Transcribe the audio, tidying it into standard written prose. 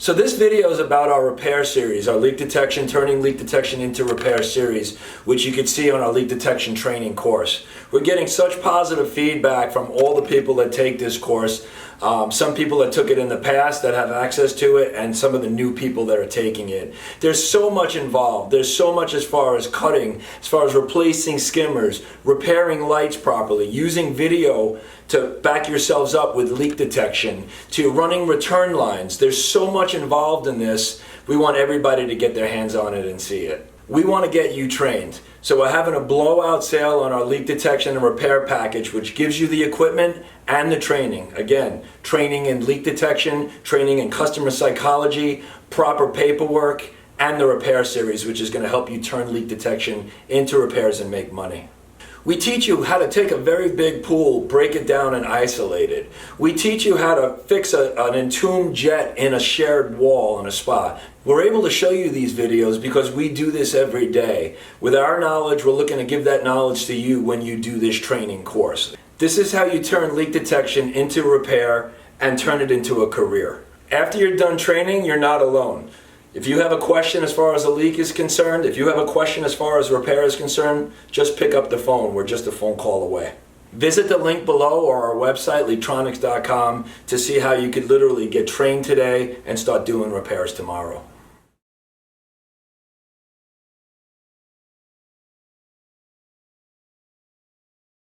So this video is about our repair series, our leak detection, turning leak detection into repair series, which you can see on our leak detection training course. We're getting such positive feedback from all the people that take this course. Some people that took it in the past that have access to it, and some of the new people that are taking it. There's so much involved. There's so much as far as cutting, as far as replacing skimmers, repairing lights properly, using video to back yourselves up with leak detection, to running return lines. There's so much involved in this. We want everybody to get their hands on it and see it. We want to get you trained. So we're having a blowout sale on our leak detection and repair package, which gives you the equipment and the training. Again, training in leak detection, training in customer psychology, proper paperwork, and the repair series, which is going to help you turn leak detection into repairs and make money. We teach you how to take a very big pool, break it down and isolate it. We teach you how to fix an entombed jet in a shared wall in a spa. We're able to show you these videos because we do this every day. With our knowledge, we're looking to give that knowledge to you when you do this training course. This is how you turn leak detection into repair and turn it into a career. After you're done training, you're not alone. If you have a question as far as a leak is concerned, if you have a question as far as repair is concerned, just pick up the phone. We're just a phone call away. Visit the link below or our website, Leaktronics.com, to see how you could literally get trained today and start doing repairs tomorrow.